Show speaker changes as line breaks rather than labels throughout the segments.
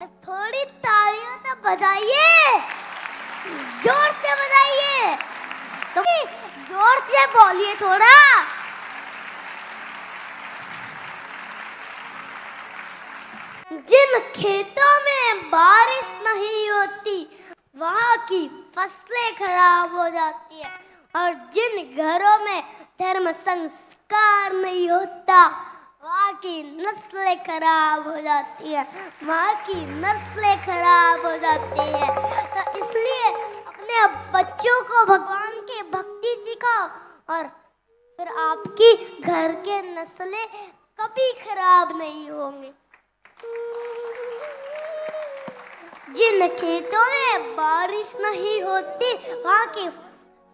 थोड़ी तालियां तो बजाइए, जोर से बजाइए, तो जोर से बोलिए थोड़ा। जिन खेतों में बारिश नहीं होती वहाँ की फसलें खराब हो जाती है, और जिन घरों में धर्म संस्कार नहीं होता वहाँ की नस्लें खराब हो जाती है, वहाँ की नस्लें खराब हो जाती है। तो इसलिए अपने बच्चों को भगवान की भक्ति सिखाओ, और फिर आपकी घर के नस्लें कभी खराब नहीं होंगी। जिन खेतों में बारिश नहीं होती वहाँ की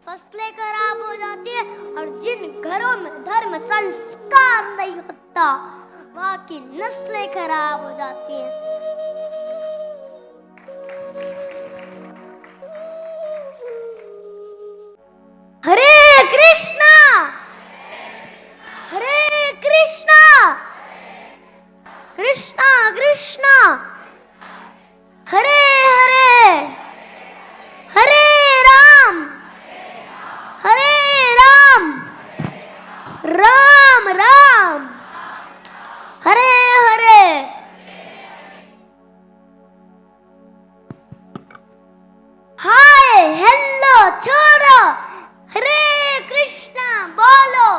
फसलें खराब हो जाती है, और जिन घरों में धर्म संस्कार नहीं होता वहाँ की नस्लें खराब हो जाती है। हरे कृष्णा हरे कृष्णा कृष्णा कृष्णा हरे हरे हरे राम राम राम हरे हरे। हाय हेलो छोड़ो, हरे कृष्णा बोलो।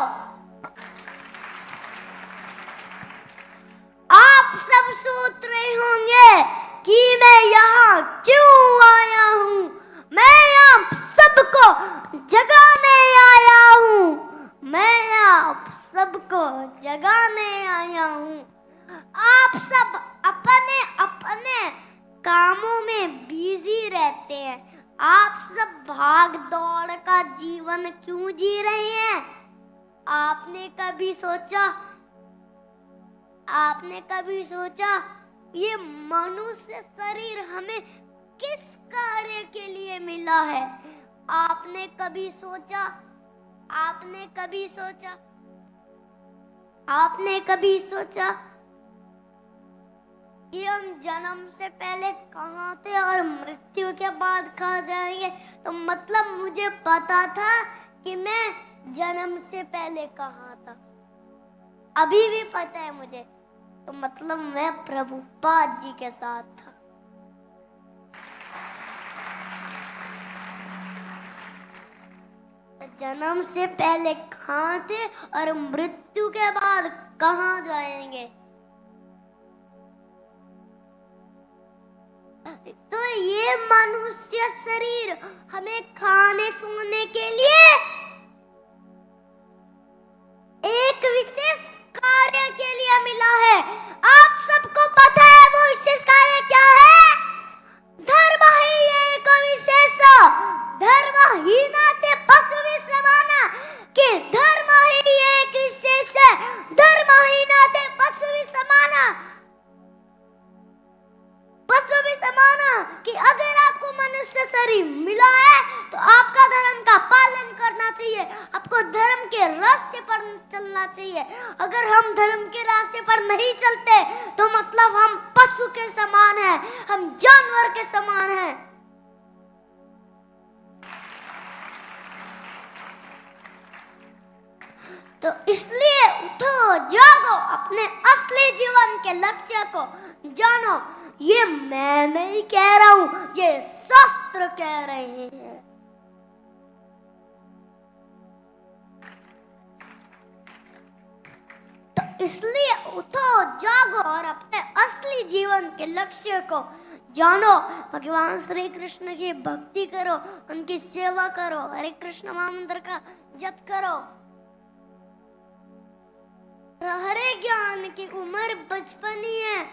आप सब सोच रहे होंगे कि मैं यहाँ क्यों आया हूँ। मैं आप सबको जगाने आया हूँ, मैं आप सबको जगाने आया हूँ। आप सब अपने अपने कामों में बिजी रहते हैं। आप सब भाग दौड़ का जीवन क्यों जी रहे हैं। आपने कभी सोचा ये मनुष्य शरीर हमें किस कार्य के लिए मिला है। आपने कभी सोचा कि हम जन्म से पहले कहाँ थे और मृत्यु के बाद कहाँ जाएंगे। तो मतलब मुझे पता था कि मैं जन्म से पहले कहाँ था, अभी भी पता है मुझे। तो मतलब मैं प्रभुपाद जी के साथ था। जन्म से पहले कहाँ थे और मृत्यु के बाद कहाँ जाएंगे। तो ये मनुष्य शरीर हमें खाने सोने के लिए एक विशेष कार्य के लिए मिला है। आप सबको पता है वो विशेष कार्य क्या है। धर्म ही एक विशेष, धर्म ही नाते पशु भी समाना, कि धर्म ही एक विशेष है, धर्म ही नाते पशु भी समाना कि अगर आपको मनुष्य शरीर मिला है तो आपका धर्म का पालन करना चाहिए, आपको धर्म के रास्ते पर चलना चाहिए। अगर हम धर्म के रास्ते पर नहीं चलते तो मतलब हम पशु के समान हैं, हम जानवर के समान हैं। तो इसलिए उठो जागो, अपने असली जीवन के लक्ष्य को जानो। ये मैं नहीं कह रहा हूं, ये शास्त्र कह रहे हैं। तो इसलिए उठो जागो और अपने असली जीवन के लक्ष्य को जानो। भगवान श्री कृष्ण की भक्ति करो, उनकी सेवा करो, हरे कृष्ण महामंत्र का जप करो। हरे ज्ञान की उम्र बचपन ही है।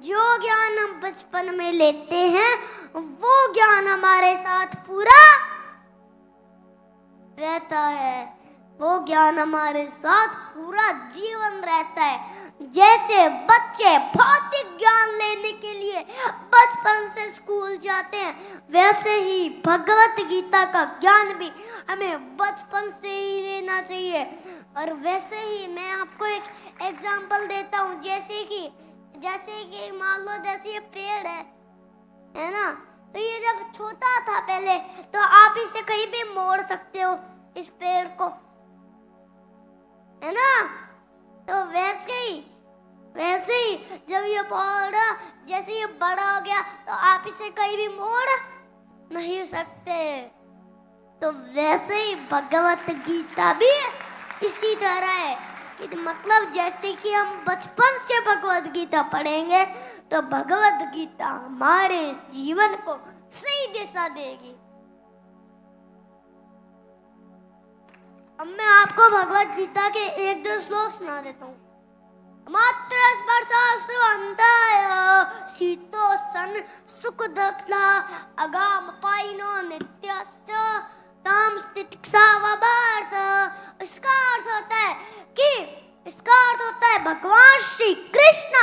जो ज्ञान हम बचपन में लेते हैं वो ज्ञान हमारे साथ पूरा रहता है, वो ज्ञान हमारे साथ पूरा जीवन रहता है। जैसे बच्चे भौतिक ज्ञान लेने के लिए बचपन से स्कूल जाते हैं, वैसे ही भगवत गीता का ज्ञान भी हमें बचपन से ही लेना चाहिए। और वैसे ही मैं आपको एक एग्जाम्पल देता हूँ। जैसे कि जैसे कि मान लो जैसे ये पेड़ है ना, तो ये जब छोटा था पहले, तो आप इसे कहीं भी मोड़ सकते हो इस पेड़ को, है ना। तो वैसे ही जब ये पौधा जैसे ये बड़ा हो गया, तो आप इसे कहीं भी मोड़ नहीं सकते। तो वैसे ही भगवत गीता भी इसी तरह है कि मतलब जैसे कि हम बचपन से भगवत गीता पढ़ेंगे, तो भगवत गीता हमारे जीवन को सही दिशा देगी। अब मैं आपको भगवत गीता के 1-2 श्लोक सुना देता हूँ। मात्र स्पर्शास्तु अन्ताय शीतो सन सुख दक्षला अगाम पाइनो नित्यश्च ताम स्थितिक्षा वभारत। इसका अर्थ होता है भगवान श्री कृष्ण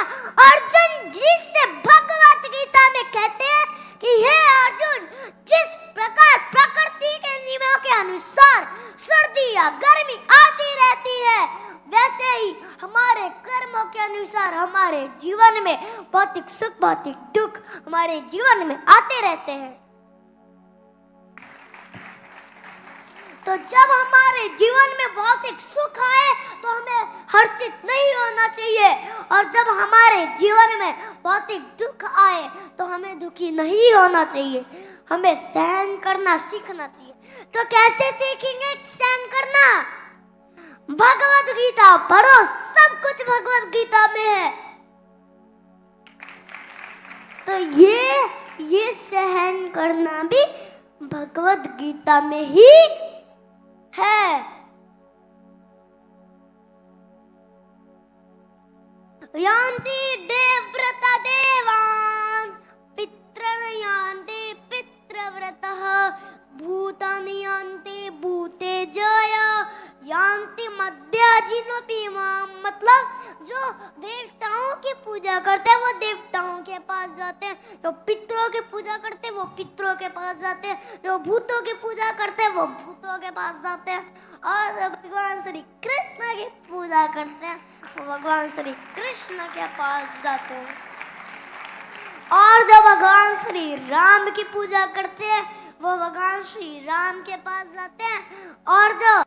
अर्जुन जी से भगवत गीता में कहते हैं कि हे अर्जुन, जिस प्रकार प्रकृति के नियमों के अनुसार सर्दी या गर्मी आती रहती है, वैसे ही हमारे कर्मों के अनुसार हमारे जीवन में भौतिक सुख भौतिक दुख हमारे जीवन में आते रहते हैं। तो जब हमारे जीवन में भौतिक सुख आए तो हमें हर्षित नहीं होना चाहिए, और जब हमारे जीवन में भौतिक दुख आए तो हमें दुखी नहीं होना चाहिए। हमें सहन करना सीखना चाहिए। तो कैसे सीखेंगे सहन करना? भगवत गीता पढ़ो, सब कुछ भगवत गीता में है। तो ये सहन करना भी भगवत गीता में ही है। यान्ति देवव्रता देवान् पितॄन् यान्ति पितृव्रतः भूतानि यान्ति भूतेजय यान्ति मध्याजिनोऽपि माम्। मतलब जो देवताओं की पूजा करते हैं वो देवताओं के पास जाते हैं, जो पितरों की पूजा करते हैं वो पितरों के पास जाते हैं, जो भूतों की पूजा करते हैं वो भूतों के पास जाते हैं, और जो भगवान श्री कृष्ण की पूजा करते हैं वो भगवान श्री कृष्ण के पास जाते हैं, और जो भगवान श्री राम की पूजा करते हैं वो भगवान श्री राम के पास जाते हैं, और जो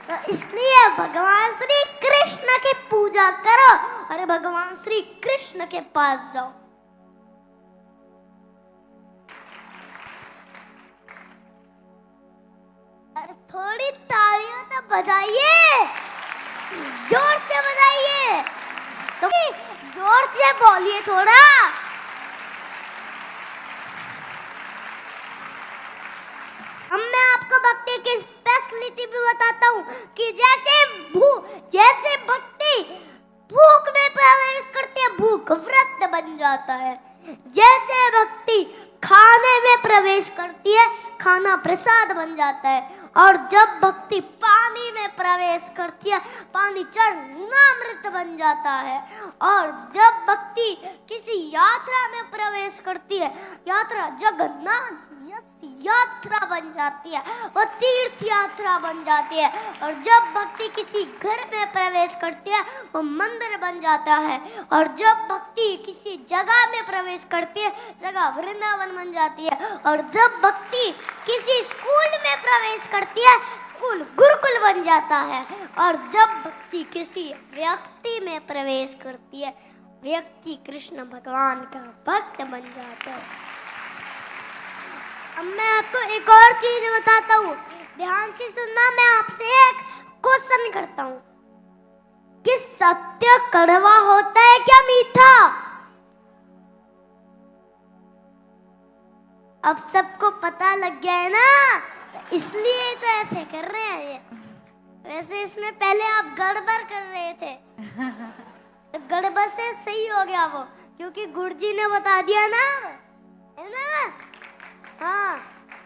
तो इसलिए भगवान श्री कृष्ण की पूजा करो और भगवान श्री कृष्ण के पास जाओ। अरे थोड़ी तालियां तो बजाइए, जोर से बजाइए, तो जोर से बोलिए थोड़ा। अब मैं आपको भक्ति की स्पेशलिटी भी बताता हूँ कि जैसे भक्ति भूख में प्रवेश करती है, भूख व्रत बन जाता है। जैसे भक्ति खाने में प्रवेश करती है, खाना प्रसाद बन जाता है, और जब भक्ति पानी में प्रवेश करती है, पानी चरणामृत बन जाता है, और जब भक्ति किसी यात्रा में प्रवेश करती है, यात्रा जगन्नाथ यात्रा बन जाती है, वो तीर्थ यात्रा बन जाती है, और जब भक्ति किसी घर में प्रवेश करती है वो मंदिर बन जाता है, और जब भक्ति किसी जगह में प्रवेश करती है जगह वृंदावन बन जाती है, और जब भक्ति किसी स्कूल में प्रवेश करती है स्कूल गुरुकुल बन जाता है, और जब भक्ति किसी व्यक्ति में प्रवेश करती है व्यक्ति कृष्ण भगवान का भक्त बन जाता है। अब मैं आपको एक और चीज बताता हूँ, ध्यान से सुनना। मैं आपसे एक क्वेश्चन करता हूँ कि सत्य कड़वा होता है क्या मीठा? अब सबको पता लग गया है ना, तो इसलिए तो ऐसे कर रहे हैं ये। वैसे इसमें पहले आप गड़बड़ कर रहे थे, तो गड़बड़ से सही हो गया वो, क्योंकि गुरुजी ने बता दिया ना, है ना। हाँ,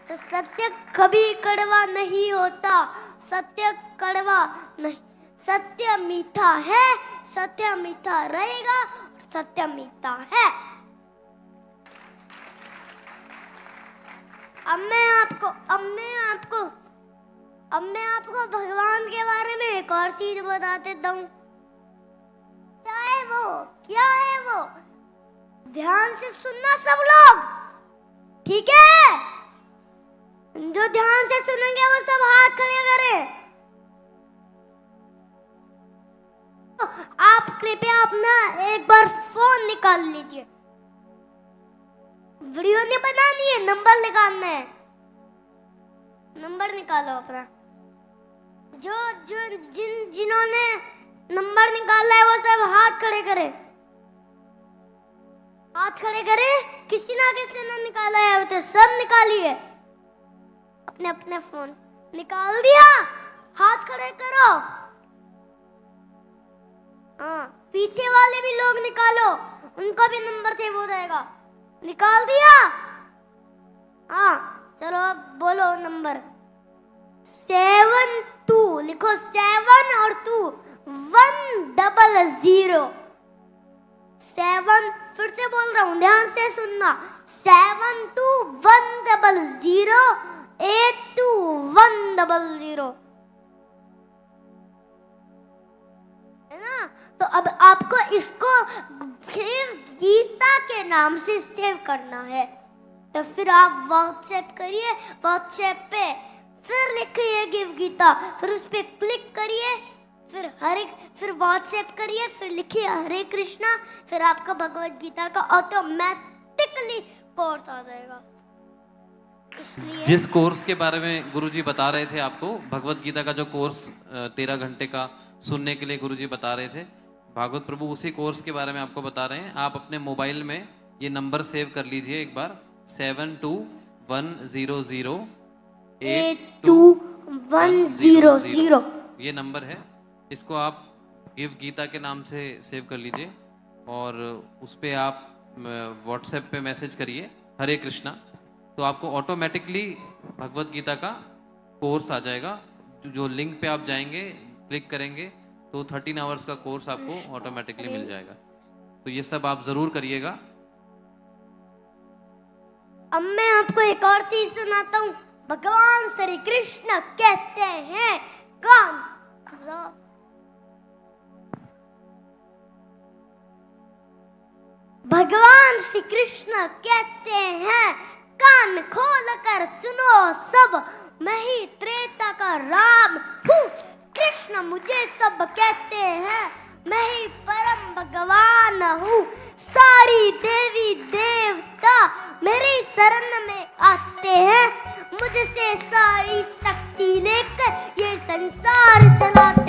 तो सत्य कभी कड़वा नहीं होता, सत्य कड़वा नहीं, सत्य मीठा है, सत्य मीठा रहेगा, सत्य मीठा है। अब मैं आपको भगवान के बारे में एक और चीज बता देता हूँ। क्या है वो? क्या ध्यान से सुनना सब लोग, ठीक है? जो ध्यान से सुनेंगे वो सब हाथ खड़े करें। तो आप कृपया अपना एक बार फोन निकाल लीजिए। वीडियो नहीं बनानी है, नंबर निकालना है। नंबर निकालो अपना। जो जो जिन्होंने नंबर निकाला है वो सब हाथ खड़े करें, हाथ खड़े करें। किसी ना किसी ने निकाला है तो सब निकालिए। अपने अपने फोन निकाल दिया, हाथ खड़े करो। हाँ, पीछे वाले भी लोग निकालो, उनका भी नंबर सेव हो जाएगा। निकाल दिया? हाँ, चलो अब बोलो नंबर। 72 लिखो, 7 और 2 100। 7, फिर से बोल रहा हूँ, ध्यान से सुनना। 72 100 82 100, है ना? तो अब आपको इसको फिर गीता के नाम से सेव करना है। तो फिर आप व्हाट्सएप करिए, व्हाट्सएप पे फिर लिखिए गिव गीता, फिर उस पे क्लिक करिए, फिर व्हाट्सएप करिए, फिर लिखिए हरे कृष्णा, फिर आपका भगवत गीता का ऑटोमेटिकली कोर्स आ जाएगा। इसलिए
जिस कोर्स के बारे में गुरुजी बता रहे थे आपको, भगवत गीता का जो कोर्स 13 घंटे का सुनने के लिए गुरुजी बता रहे थे, भागवत प्रभु उसी कोर्स के बारे में आपको बता रहे हैं। आप अपने मोबाइल में ये नंबर सेव कर लीजिए एक बार, 72100 8210। ये नंबर है, इसको आप गिव गीता के नाम से सेव कर लीजिए और उस पर आप व्हाट्सएप पे मैसेज करिए हरे कृष्णा, तो आपको ऑटोमेटिकली भगवत गीता का कोर्स आ जाएगा। जो लिंक पे आप जाएंगे, क्लिक करेंगे तो 13 आवर्स का कोर्स आपको ऑटोमेटिकली मिल जाएगा। तो ये सब आप जरूर करिएगा।
अब मैं आपको एक और चीज सुनाता हूँ। भगवान श्री कृष्ण कहते हैं कान, भगवान श्री कृष्ण कहते हैं कान खोल कर सुनो सब, मैं ही त्रेता का राम हूँ। कृष्ण मुझे सब कहते हैं, मैं ही परम भगवान हूँ। सारी देवी देवता मेरी शरण में आते हैं, मुझसे सारी शक्ति लेकर ये संसार चलाते